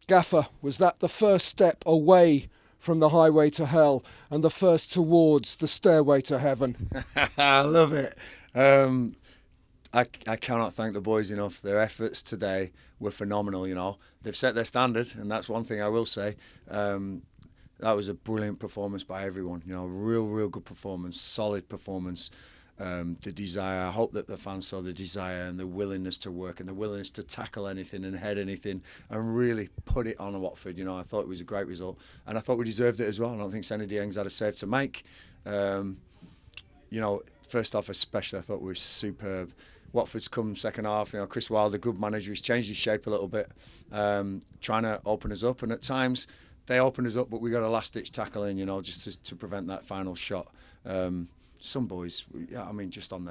Gaffer, was that the first step away from the highway to hell and the first towards the stairway to heaven? I love it. I cannot thank the boys enough. Their efforts today were phenomenal. They've set their standard, and that's one thing I will say. That was a brilliant performance by everyone. Real good performance, solid performance. The desire. I hope that the fans saw the desire and the willingness to work and the willingness to tackle anything and head anything and really put it on Watford. I thought it was a great result, and I thought we deserved it as well. I don't think Senny Dieng's had a save to make. First off, especially, I thought we were superb. Watford's come second half. Chris Wilder, good manager. He's changed his shape a little bit, trying to open us up. And at times, they opened us up, but we got a last-ditch tackle in, just to prevent that final shot. Some boys, just on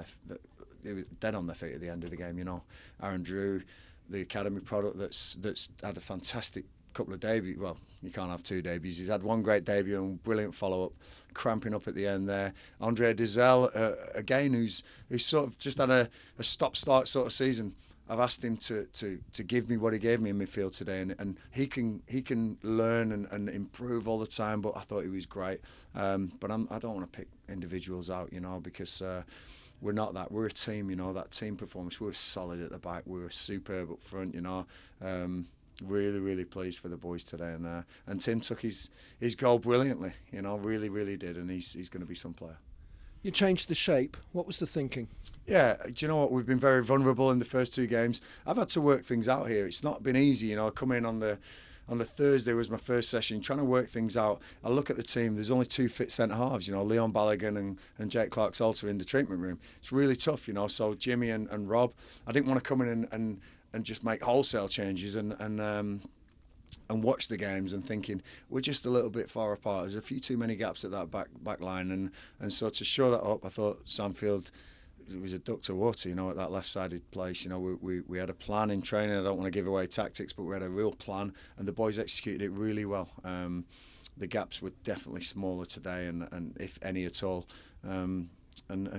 they were dead on their feet at the end of the game. Aaron Drew, the academy product that's had a fantastic couple of debuts. Well, you can't have two debuts. He's had one great debut and brilliant follow-up, cramping up at the end there. Andre Dizel, again, who's sort of just had a stop-start sort of season. I've asked him to give me what he gave me in midfield today, and he can learn and improve all the time. But I thought he was great. But I don't want to pick individuals out, because we're not that. We're a team, that team performance. We were solid at the back. We were superb up front, Really pleased for the boys today, and Tim took his goal brilliantly. Really did, and he's going to be some player. You changed the shape. What was the thinking? Yeah, do you know what? We've been very vulnerable in the first two games. I've had to work things out here. It's not been easy. I come in on the Thursday was my first session, trying to work things out. I look at the team. There's only two fit centre halves. Leon Balogun and Jake Clark-Salter in the treatment room. It's really tough. So Jimmy and Rob, I didn't want to come in and just make wholesale changes and watch the games and thinking we're just a little bit far apart. There's a few too many gaps at that back line, and so to show that up, I thought Samfield, it was a duck to water, at that left-sided place. We had a plan in training. I don't want to give away tactics, but we had a real plan, and the boys executed it really well. The gaps were definitely smaller today, and if any at all. And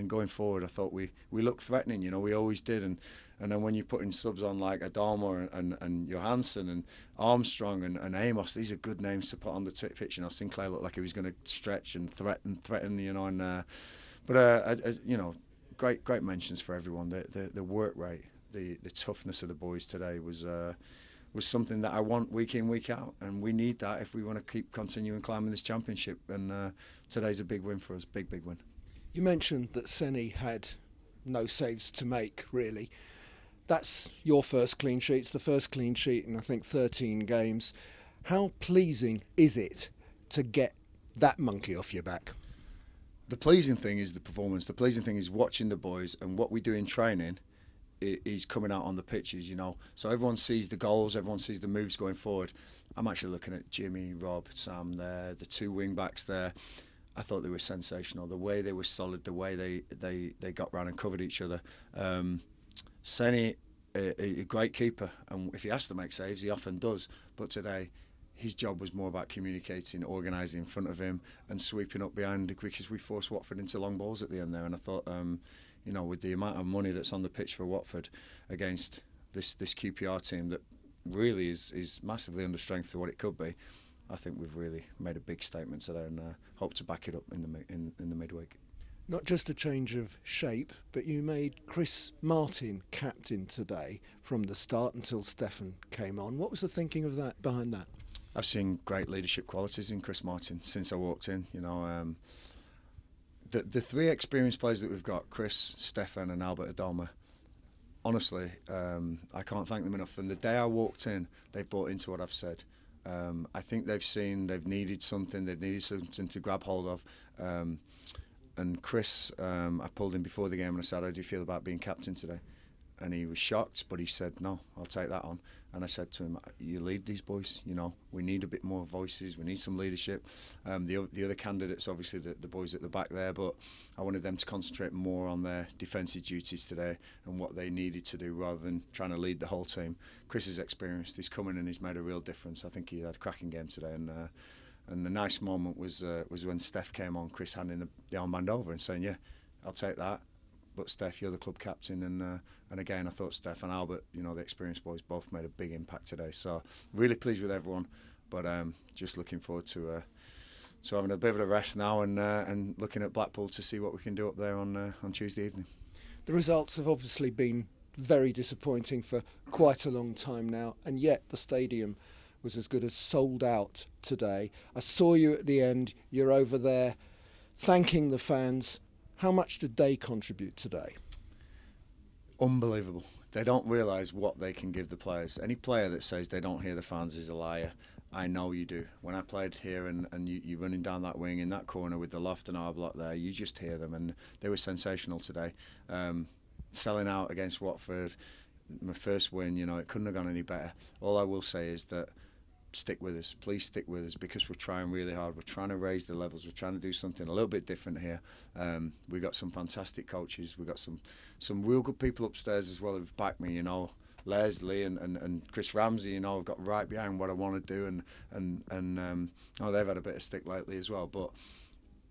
going forward, I thought we looked threatening. We always did, and then when you put in subs on like Adama and Johansson and Armstrong and Amos, these are good names to put on the pitch. Sinclair looked like he was going to stretch and threaten. Great mentions for everyone. The work rate, the toughness of the boys today was something that I want week in, week out, and we need that if we want to keep continuing climbing this championship. And today's a big win for us, big win. You mentioned that Senny had no saves to make, really. That's your first clean sheet. It's the first clean sheet in, I think, 13 games. How pleasing is it to get that monkey off your back? The pleasing thing is the performance. The pleasing thing is watching the boys, and what we do in training is coming out on the pitches, So everyone sees the goals, everyone sees the moves going forward. I'm actually looking at Jimmy, Rob, Sam there, the two wing backs there. I thought they were sensational. The way they were solid, the way they got round and covered each other. Senny, a great keeper, and if he has to make saves, he often does. But today, his job was more about communicating, organising in front of him, and sweeping up behind, because we forced Watford into long balls at the end there. And I thought, with the amount of money that's on the pitch for Watford against this QPR team that really is massively under strength to what it could be, I think we've really made a big statement today, and hope to back it up in the midweek. Not just a change of shape, but you made Chris Martin captain today from the start until Stefan came on. What was the thinking of that behind that? I've seen great leadership qualities in Chris Martin since I walked in. The three experienced players that we've got, Chris, Stefan and Albert Adama, honestly, I can't thank them enough. And the day I walked in, they bought into what I've said. I think they've needed something to grab hold of. And Chris, I pulled him before the game and I said, how do you feel about being captain today? And he was shocked, but he said, no, I'll take that on. And I said to him, you lead these boys, we need a bit more voices, we need some leadership. The other candidates, obviously the boys at the back there, but I wanted them to concentrate more on their defensive duties today and what they needed to do rather than trying to lead the whole team. Chris is experienced, he's come in and he's made a real difference. I think he had a cracking game today, and the nice moment was when Steph came on, Chris handing the armband over and saying, yeah, I'll take that. but Steph, you're the club captain, and again, I thought Steph and Albert, the experienced boys, both made a big impact today. So really pleased with everyone, but just looking forward to having a bit of a rest now and looking at Blackpool to see what we can do up there on Tuesday evening. The results have obviously been very disappointing for quite a long time now, and yet the stadium was as good as sold out today. I saw you at the end. You're over there thanking the fans. How much did they contribute today? Unbelievable. They don't realise what they can give the players. Any player that says they don't hear the fans is a liar. I know you do. When I played here and you're running down that wing in that corner with the Loft and our block there, you just hear them, and they were sensational today. Selling out against Watford, my first win, it couldn't have gone any better. All I will say is that stick with us, please stick with us, because we're trying really hard. We're trying to raise the levels. We're trying to do something a little bit different here. We've got some fantastic coaches. We've got some real good people upstairs as well who've backed me, Leslie and Chris Ramsey, have got right behind what I want to do, and they've had a bit of stick lately as well. But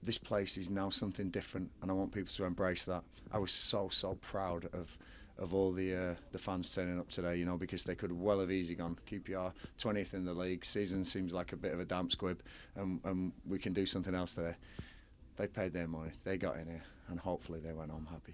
this place is now something different, and I want people to embrace that. I was so proud of all the fans turning up today, because they could well have easily gone QPR 20th in the league. Season seems like a bit of a damp squib, and we can do something else today. They paid their money, they got in here, and hopefully they went home happy.